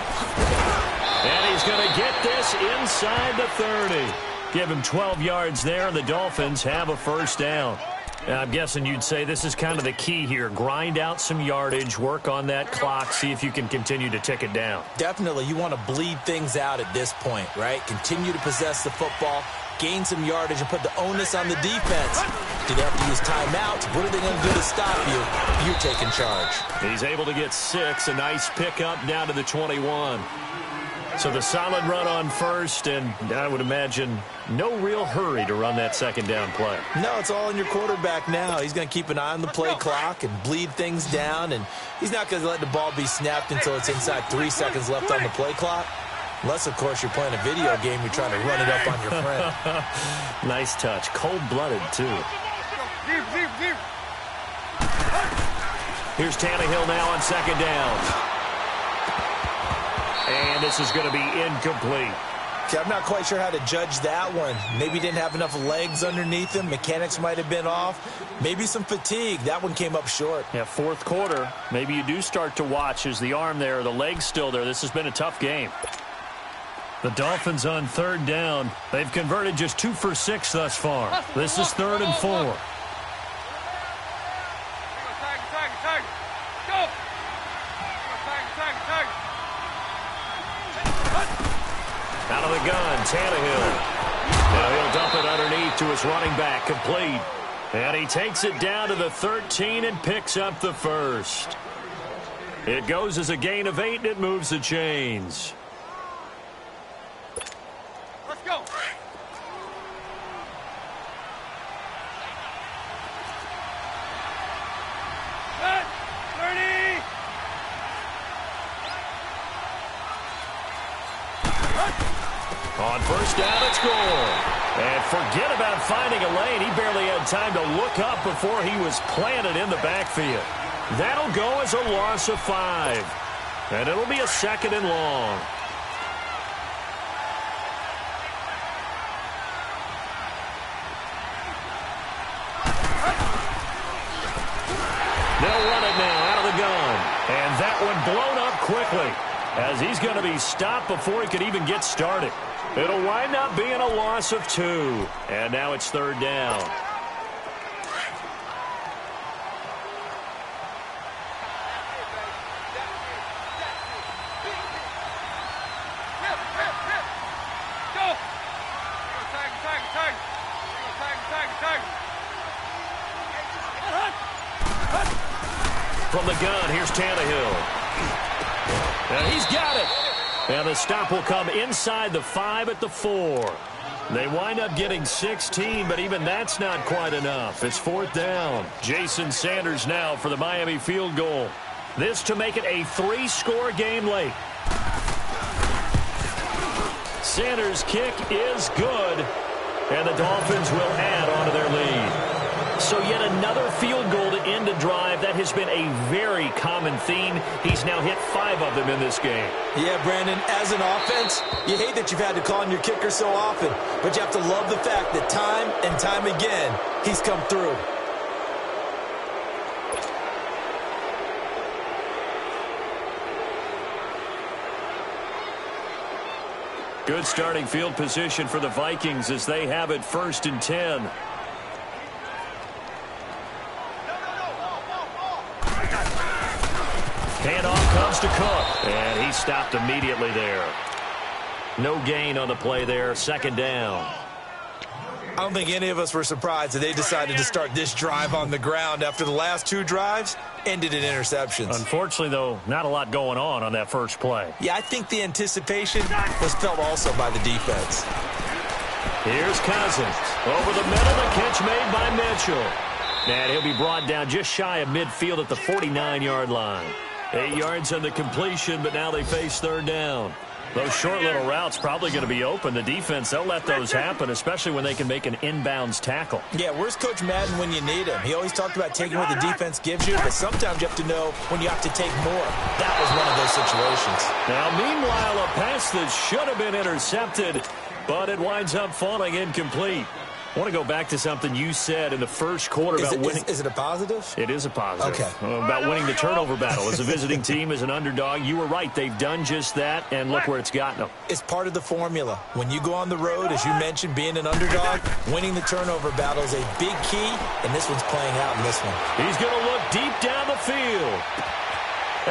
And he's going to get this inside the 30. Give him 12 yards there, and the Dolphins have a first down. I'm guessing you'd say this is kind of the key here. Grind out some yardage, work on that clock, see if you can continue to tick it down. Definitely. You want to bleed things out at this point, right? Continue to possess the football, gain some yardage, and put the onus on the defense. Do they have to use timeouts? What are they going to do to stop you? You're taking charge. He's able to get 6. A nice pickup down to the 21. So the solid run on first, and I would imagine no real hurry to run that second down play. No, it's all in your quarterback now. He's going to keep an eye on the play clock and bleed things down, and he's not going to let the ball be snapped until it's inside 3 seconds left on the play clock. Unless, of course, you're playing a video game, you're trying to run it up on your friend. Nice touch. Cold-blooded, too. Here's Tannehill now on second down. And this is going to be incomplete. Okay, I'm not quite sure how to judge that one. Maybe he didn't have enough legs underneath him. Mechanics might have been off. Maybe some fatigue. That one came up short. Yeah, fourth quarter. Maybe you do start to watch. Is the arm there, the leg's still there? This has been a tough game. The Dolphins on third down. They've converted just 2 for 6 thus far. This is 3rd and 4. Out of the gun, Tannehill. Now he'll dump it underneath to his running back, complete. And he takes it down to the 13 and picks up the first. It goes as a gain of 8, and it moves the chains. Let's go. Set. 30. On first down, it's goal. And forget about finding a lane. He barely had time to look up before he was planted in the backfield. That'll go as a loss of 5. And it'll be a 2nd and long. They'll run it now out of the gun. And that one blown up quickly, as he's going to be stopped before he could even get started. It'll wind up being a loss of 2. And now it's 3rd down. Go. Tag. From the gun, here's Tannehill. And he's got it. And the stop will come inside the 5 at the 4. They wind up getting 16, but even that's not quite enough. It's 4th down. Jason Sanders now for the Miami field goal. This to make it a 3-score game late. Sanders' kick is good, and the Dolphins will add on to their lead. So yet another field goal to end a drive. That has been a very common theme. He's now hit 5 of them in this game. Yeah, Brandon, as an offense, you hate that you've had to call on your kicker so often, but you have to love the fact that time and time again, he's come through. Good starting field position for the Vikings as they have it 1st and 10. Handoff comes to Cook, and he stopped immediately there. No gain on the play there, 2nd down. I don't think any of us were surprised that they decided to start this drive on the ground after the last 2 drives ended in interceptions. Unfortunately, though, not a lot going on that first play. Yeah, I think the anticipation was felt also by the defense. Here's Cousins. Over the middle, the catch made by Mitchell. And he'll be brought down just shy of midfield at the 49-yard line. 8 yards on the completion, but now they face 3rd down. Those short little routes probably going to be open. The defense, they'll let those happen, especially when they can make an inbounds tackle. Yeah, where's Coach Madden when you need him? He always talked about taking what the defense gives you, but sometimes you have to know when you have to take more. That was one of those situations. Now, meanwhile, a pass that should have been intercepted, but it winds up falling incomplete. I want to go back to something you said in the first quarter about winning. Is it a positive? It is a positive. Okay. About winning the turnover battle. As a visiting team, as an underdog, you were right. They've done just that, and look where it's gotten them. It's part of the formula. When you go on the road, as you mentioned, being an underdog, winning the turnover battle is a big key, and this one's playing out in this one. He's going to look deep down the field.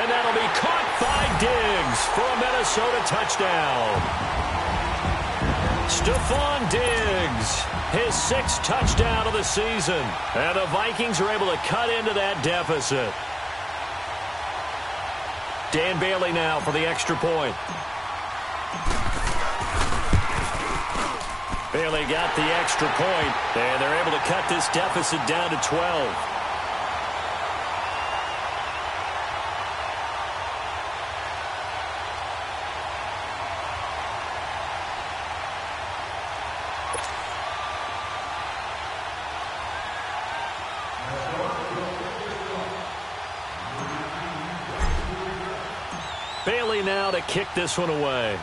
And that'll be caught by Diggs for a Minnesota touchdown. Stephon Diggs, his 6th touchdown of the season. And the Vikings are able to cut into that deficit. Dan Bailey now for the extra point. Bailey got the extra point, and they're able to cut this deficit down to 12. Bailey now to kick this one away.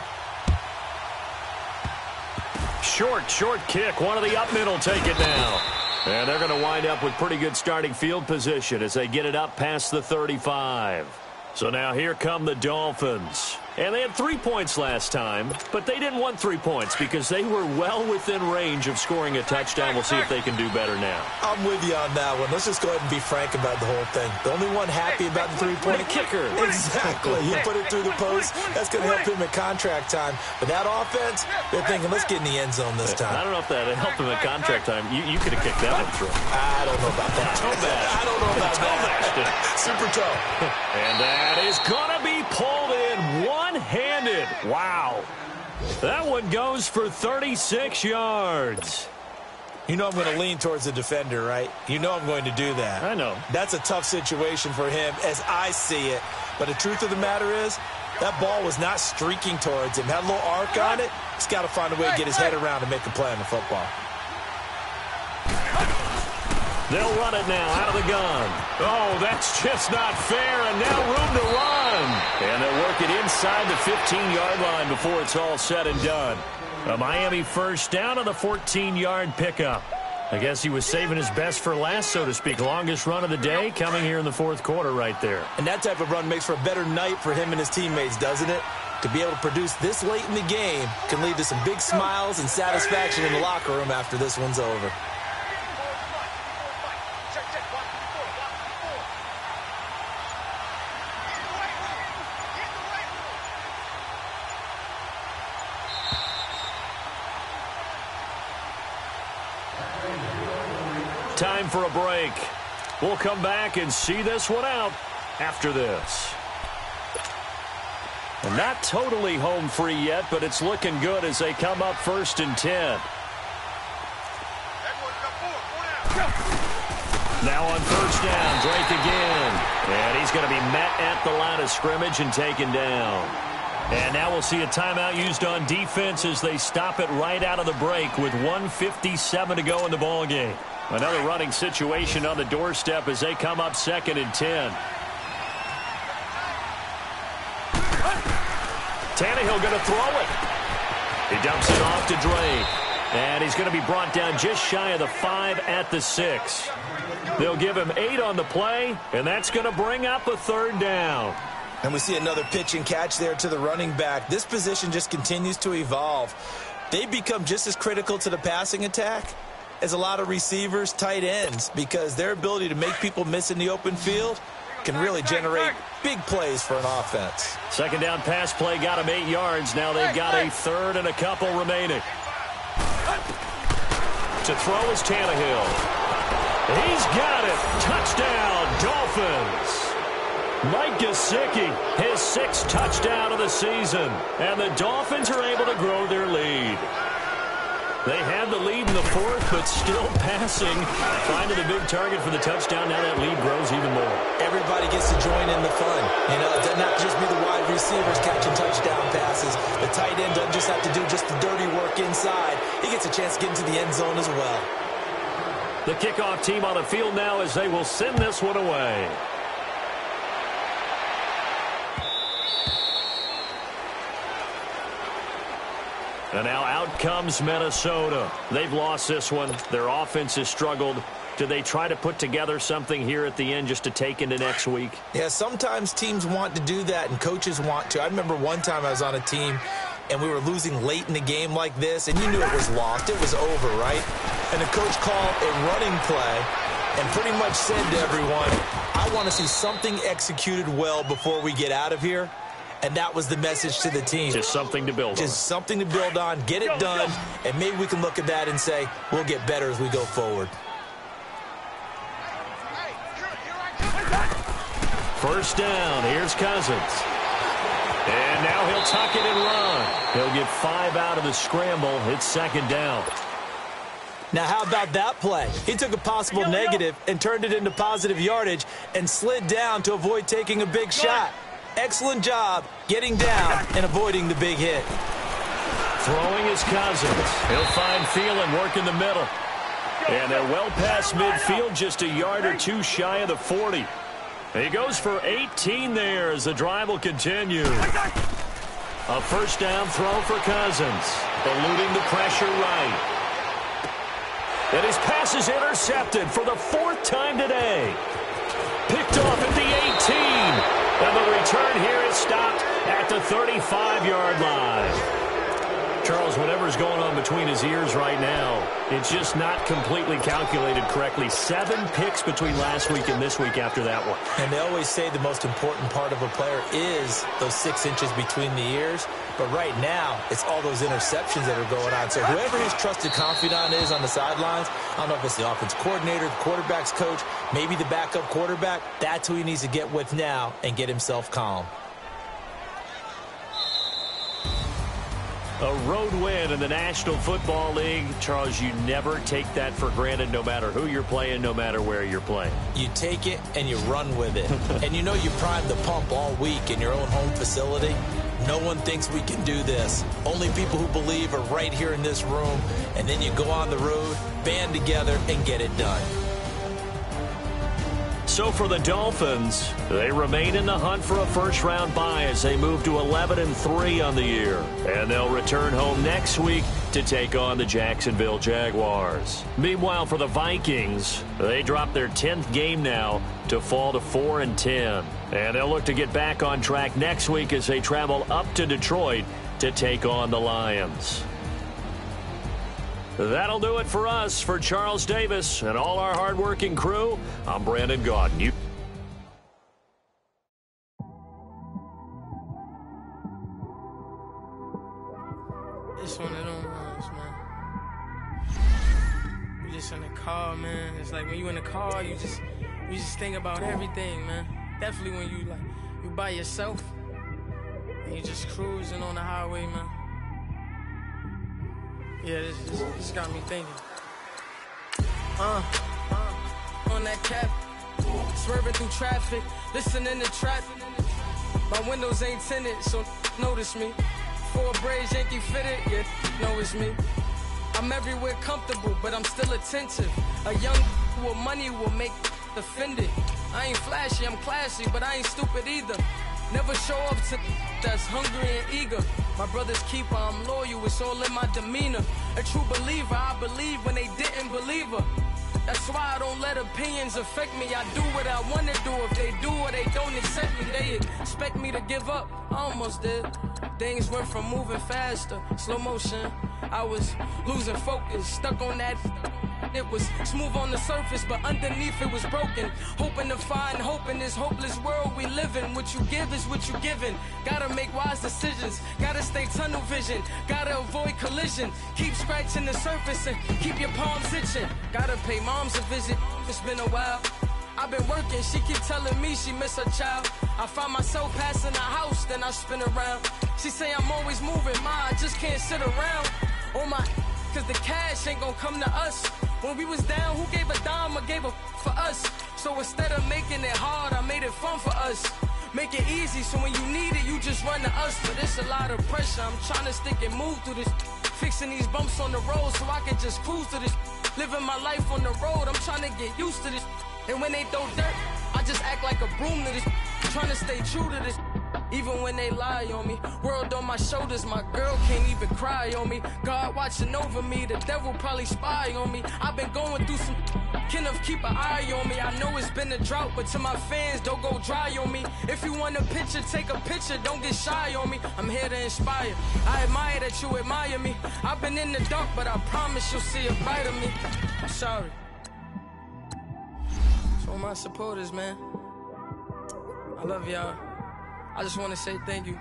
Short kick. One of the up men will take it now. And they're going to wind up with pretty good starting field position as they get it up past the 35. So now here come the Dolphins. And they had 3 points last time, but they didn't want 3 points because they were well within range of scoring a touchdown. We'll see if they can do better now. I'm with you on that one. Let's just go ahead and be frank about the whole thing. The only one happy about the three-point kicker. Exactly. You put it through the post. That's going to help him at contract time. But that offense, they're thinking, let's get in the end zone this time. I don't know if that helped him at contract time. You could have kicked that one through. I don't know about that. I don't know about that. Super toe. And that is going to be pulled in one-handed. Wow. That one goes for 36 yards. You know I'm going to lean towards the defender, right? You know I'm going to do that. I know. That's a tough situation for him as I see it. But the truth of the matter is, that ball was not streaking towards him. Had a little arc on it. He's got to find a way to get his head around and make a play on the football. They'll run it now out of the gun. Oh, that's just not fair, and now room to run. And they'll work it inside the 15-yard line before it's all said and done. A Miami first down on the 14-yard pickup. I guess he was saving his best for last, so to speak. Longest run of the day coming here in the fourth quarter right there. And that type of run makes for a better night for him and his teammates, doesn't it? To be able to produce this late in the game can lead to some big smiles and satisfaction in the locker room after this one's over. Time for a break. We'll come back and see this one out after this. And not totally home free yet, but it's looking good as they come up 1st and 10. Now on 1st down, Drake again. And he's going to be met at the line of scrimmage and taken down. And now we'll see a timeout used on defense as they stop it right out of the break with 1:57 to go in the ballgame. Another running situation on the doorstep as they come up 2nd and 10. Tannehill going to throw it. He dumps it off to Drake. And he's going to be brought down just shy of the 5 at the 6. They'll give him 8 on the play, and that's going to bring up a 3rd down. And we see another pitch and catch there to the running back. This position just continues to evolve. They become just as critical to the passing attack as a lot of receivers, tight ends, because their ability to make people miss in the open field can really generate big plays for an offense. 2nd down pass play got him 8 yards. Now they've got a 3rd and a couple remaining. To throw is Tannehill. He's got it. Touchdown, Dolphins. Mike Gesicki, his 6th touchdown of the season. And the Dolphins are able to grow their lead. They had the lead in the fourth, but still passing. Finding the big target for the touchdown. Now that lead grows even more. Everybody gets to join in the fun. You know, it does not just be the wide receivers catching touchdown passes. The tight end doesn't just have to do just the dirty work inside. He gets a chance to get into the end zone as well. The kickoff team on the field now as they will send this one away. And now out comes Minnesota. They've lost this one. Their offense has struggled. Do they try to put together something here at the end just to take into next week? Yeah, sometimes teams want to do that and coaches want to. I remember one time I was on a team and we were losing late in the game like this, and you knew it was lost. It was over, right? And the coach called a running play and pretty much said to everyone, I want to see something executed well before we get out of here. And that was the message to the team. Just something to build on. Just something to build on, get it done, and maybe we can look at that and say, we'll get better as we go forward. First down, here's Cousins. And now he'll tuck it and run. He'll get 5 out of the scramble. It's second down. Now, how about that play? He took a possible negative and turned it into positive yardage and slid down to avoid taking a big shot. Excellent job getting down and avoiding the big hit. Throwing is Cousins. He'll find Thielen work in the middle. And they're well past midfield, just a yard or two shy of the 40. He goes for 18 there as the drive will continue. A first down throw for Cousins. Eluding the pressure right. And his pass is intercepted for the 4th time today. Picked off at the 18. And the return here is stopped at the 35-yard line. Charles, whatever's going on between his ears right now, it's just not completely calculated correctly. 7 picks between last week and this week after that one. And they always say the most important part of a player is those 6 inches between the ears. But right now, it's all those interceptions that are going on. So whoever his trusted confidant is on the sidelines, I don't know if it's the offense coordinator, the quarterback's coach, maybe the backup quarterback, that's who he needs to get with now and get himself calm. A road win in the National Football League. Charles, you never take that for granted no matter who you're playing, no matter where you're playing. You take it and you run with it. And you know you primed the pump all week in your own home facility. No one thinks we can do this. Only people who believe are right here in this room. And then you go on the road, band together, and get it done. So for the Dolphins, they remain in the hunt for a first-round bye as they move to 11-3 on the year. And they'll return home next week to take on the Jacksonville Jaguars. Meanwhile, for the Vikings, they drop their 10th game now to fall to 4-10. And they'll look to get back on track next week as they travel up to Detroit to take on the Lions. That'll do it for us. For Charles Davis and all our hardworking crew, I'm Brandon Gaudin. It's one of them ones, man. You just in the car, man. It's like when you in the car, you just think about everything, man. Definitely when you by yourself and you just cruising on the highway, man. Yeah, this got me thinking. On that cap, swerving through traffic, listening to traffic. My windows ain't tinted, so notice me. 4 braids, Yankee fitted, yeah, know it's me. I'm everywhere comfortable, but I'm still attentive. A young with money will make offended. I ain't flashy, I'm classy, but I ain't stupid either. Never show up to that's hungry and eager. My brother's keeper, I'm loyal, it's all in my demeanor. A true believer, I believe when they didn't believe her. That's why I don't let opinions affect me. I do what I want to do. If they do or they don't accept me, they expect me to give up. I almost did. Things went from moving faster, slow motion. I was losing focus, stuck on that. It was smooth on the surface, but underneath it was broken. Hoping to find hope in this hopeless world we live in. What you give is what you given. Gotta make wise decisions. Gotta stay tunnel vision. Gotta avoid collision. Keep scratching the surface and keep your palms itching. Gotta pay moms a visit. It's been a while. I've been working. She keep telling me she miss her child. I find myself passing the house, then I spin around. She say I'm always moving. Ma, I just can't sit around. Oh my, cause the cash ain't gon' come to us. When we was down, who gave a dime or gave a for us? So instead of making it hard, I made it fun for us. Make it easy, so when you need it, you just run to us. But it's a lot of pressure, I'm trying to stick and move through this. Fixing these bumps on the road so I can just cruise to this. Living my life on the road, I'm trying to get used to this. And when they throw dirt, I just act like a broom to this. Trying to stay true to this. Even when they lie on me, world on my shoulders, my girl can't even cry on me. God watching over me, the devil probably spy on me. I've been going through some, Kenneth keep an eye on me. I know it's been a drought, but to my fans, don't go dry on me. If you want a picture, take a picture, don't get shy on me. I'm here to inspire, I admire that you admire me. I've been in the dark, but I promise you'll see a bright of me. I'm sorry. To all my supporters, man, I love y'all. I just want to say thank you.